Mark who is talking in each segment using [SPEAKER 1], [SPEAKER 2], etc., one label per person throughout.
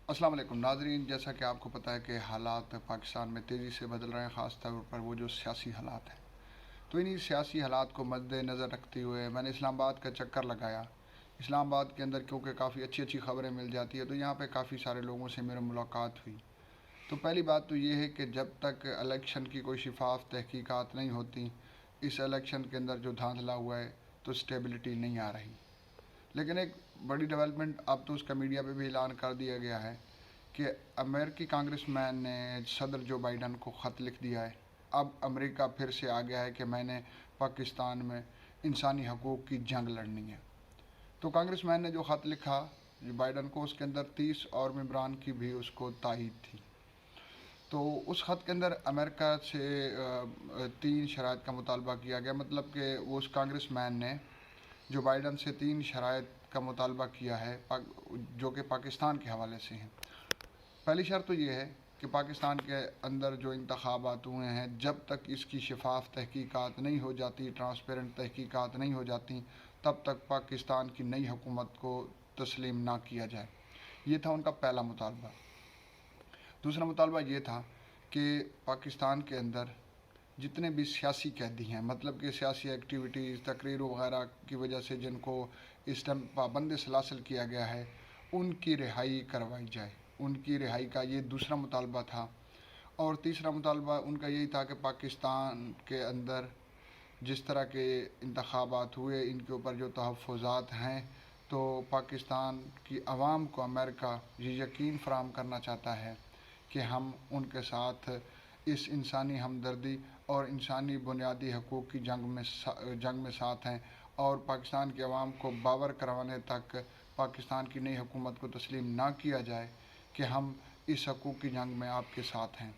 [SPEAKER 1] السلام علیکم ناظرین، جیسا کہ آپ کو پتہ ہے کہ حالات پاکستان میں تیزی سے بدل رہے ہیں، خاص طور پر وہ جو سیاسی حالات ہیں۔ تو انہی سیاسی حالات کو مد نظر رکھتے ہوئے میں نے اسلام آباد کا چکر لگایا۔ اسلام آباد کے اندر کیونکہ کافی اچھی خبریں مل جاتی ہے، تو یہاں پہ کافی سارے لوگوں سے میری ملاقات ہوئی۔ تو پہلی بات تو یہ ہے کہ جب تک الیکشن کی کوئی شفاف تحقیقات نہیں ہوتی، اس الیکشن کے اندر جو دھاندلا ہوا ہے تو اسٹیبلٹی نہیں آ رہی۔ لیکن ایک بڑی ڈیولپمنٹ اب تو اس کا میڈیا پہ بھی اعلان کر دیا گیا ہے کہ امریکی کانگریس مین نے صدر جو بائیڈن کو خط لکھ دیا ہے۔ اب امریکہ پھر سے آ گیا ہے کہ میں نے پاکستان میں انسانی حقوق کی جنگ لڑنی ہے۔ تو کانگریس مین نے جو خط لکھا جو بائیڈن کو، اس کے اندر 30 اور ممبران کی بھی اس کو تائید تھی۔ تو اس خط کے اندر امریکہ سے 3 شرائط کا مطالبہ کیا گیا، مطلب کہ وہ اس کانگریس مین نے جو بائیڈن سے 3 شرائط کا مطالبہ کیا ہے جو کہ پاکستان کے حوالے سے ہیں۔ پہلی شرط تو یہ ہے کہ پاکستان کے اندر جو انتخابات ہوئے ہیں، جب تک اس کی شفاف تحقیقات نہیں ہو جاتی، ٹرانسپیرنٹ تحقیقات نہیں ہو جاتی، تب تک پاکستان کی نئی حکومت کو تسلیم نہ کیا جائے۔ یہ تھا ان کا پہلا مطالبہ۔ دوسرا مطالبہ یہ تھا کہ پاکستان کے اندر جتنے بھی سیاسی قیدی ہیں، مطلب کہ سیاسی ایکٹیویٹیز، تقریروں وغیرہ کی وجہ سے جن کو اس ٹائم پابند سلاسل کیا گیا ہے، ان کی رہائی کروائی جائے۔ ان کی رہائی کا یہ دوسرا مطالبہ تھا۔ اور تیسرا مطالبہ ان کا یہی تھا کہ پاکستان کے اندر جس طرح کے انتخابات ہوئے، ان کے اوپر جو تحفظات ہیں، تو پاکستان کی عوام کو امریکہ یہ یقین فراہم کرنا چاہتا ہے کہ ہم ان کے ساتھ اس انسانی ہمدردی اور انسانی بنیادی حقوق کی جنگ میں ساتھ ہیں، اور پاکستان کی عوام کو باور کروانے تک پاکستان کی نئی حکومت کو تسلیم نہ کیا جائے کہ ہم اس حقوق کی جنگ میں آپ کے ساتھ ہیں۔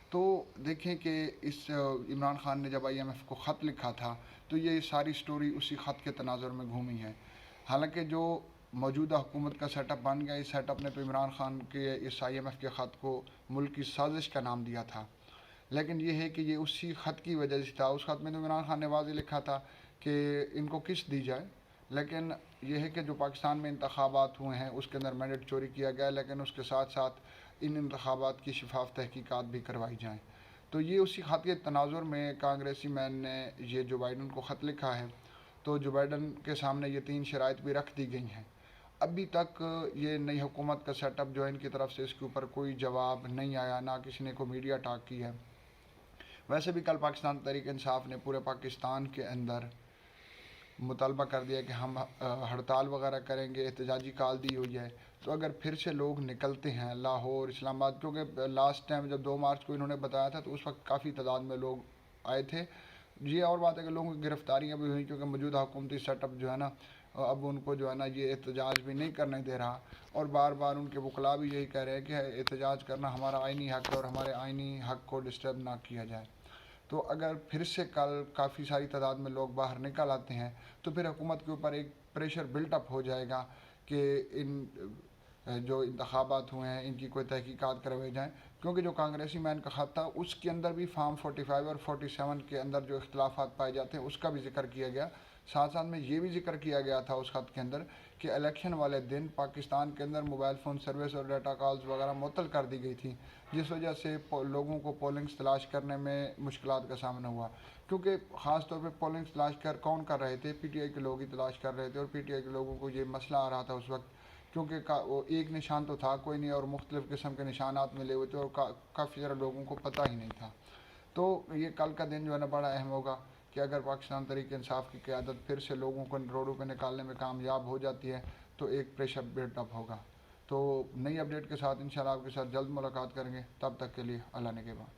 [SPEAKER 1] تو دیکھیں کہ اس عمران خان نے جب IMF کو خط لکھا تھا تو یہ ساری سٹوری اسی خط کے تناظر میں گھومی ہے۔ حالانکہ جو موجودہ حکومت کا سیٹ اپ بن گیا، اس سیٹ اپ نے تو عمران خان کے اس IMF کے خط کو ملک کی سازش کا نام دیا تھا، لیکن یہ ہے کہ یہ اسی خط کی وجہ سے تھا۔ اس خط میں تو عمران خان نے واضح لکھا تھا کہ ان کو قسط دی جائے، لیکن یہ ہے کہ جو پاکستان میں انتخابات ہوئے ہیں اس کے اندر مینڈیٹ چوری کیا گیا، لیکن اس کے ساتھ ساتھ ان انتخابات کی شفاف تحقیقات بھی کروائی جائیں۔ تو یہ اسی خط کے تناظر میں کانگریسی مین نے یہ جو بائیڈن کو خط لکھا ہے، تو جو بائیڈن کے سامنے یہ 3 شرائط بھی رکھ دی گئی ہیں۔ ابھی تک یہ نئی حکومت کا سیٹ اپ جو ہے، ان کی طرف سے اس کے اوپر کوئی جواب نہیں آیا، نہ کسی نے کوئی میڈیا ٹاک کی ہے۔ ویسے بھی کل پاکستان تحریک انصاف نے پورے پاکستان کے اندر مطالبہ کر دیا کہ ہم ہڑتال وغیرہ کریں گے، احتجاجی کال دی ہوئی ہے۔ تو اگر پھر سے لوگ نکلتے ہیں لاہور، اسلام آباد، کیونکہ لاسٹ ٹائم جب 2 مارچ کو انہوں نے بتایا تھا تو اس وقت کافی تعداد میں لوگ آئے تھے۔ یہ اور بات ہے کہ لوگوں کی گرفتاریاں بھی ہوئیں، کیونکہ موجودہ حکومتی سیٹ اپ جو ہے نا، اب ان کو جو ہے نا یہ احتجاج بھی نہیں کرنے دے رہا، اور بار بار ان کے وکلاء بھی یہی کہہ رہے ہیں کہ احتجاج کرنا ہمارا آئینی حق ہے اور ہمارے آئینی حق کو ڈسٹرب نہ کیا جائے۔ تو اگر پھر سے کل کافی ساری تعداد میں لوگ باہر نکل آتے ہیں تو پھر حکومت کے اوپر ایک پریشر بلٹ اپ ہو جائے گا کہ ان جو انتخابات ہوئے ہیں ان کی کوئی تحقیقات کروائی جائیں، کیونکہ جو کانگریسی مین کا خط تھا اس کے اندر بھی فارم 45 اور 47 کے اندر جو اختلافات پائے جاتے ہیں اس کا بھی ذکر کیا گیا۔ ساتھ ساتھ میں یہ بھی ذکر کیا گیا تھا اس خط کے اندر کہ الیکشن والے دن پاکستان کے اندر موبائل فون سروس اور ڈیٹا کالز وغیرہ معطل کر دی گئی تھی، جس وجہ سے لوگوں کو پولنگز تلاش کرنے میں مشکلات کا سامنا ہوا، کیونکہ خاص طور پہ پولنگز تلاش کون کر رہے تھے؟ PTI کے لوگ ہی تلاش کر رہے تھے، اور PTI کے لوگوں کو یہ مسئلہ آ رہا تھا اس وقت، کیونکہ وہ ایک نشان تو تھا کوئی نہیں اور مختلف قسم کے نشانات ملے ہوئے تھے، اور کافی سارے لوگوں کو پتہ ہی نہیں تھا۔ تو یہ کل کا دن جو ہے نا بڑا اہم ہوگا کہ اگر پاکستان تحریک انصاف کی قیادت پھر سے لوگوں کو روڈوں پہ نکالنے میں کامیاب ہو جاتی ہے تو ایک پریشر بلٹ اپ ہوگا۔ تو نئی اپڈیٹ کے ساتھ انشاءاللہ آپ کے ساتھ جلد ملاقات کریں گے، تب تک کے لیے اللہ نگہبان۔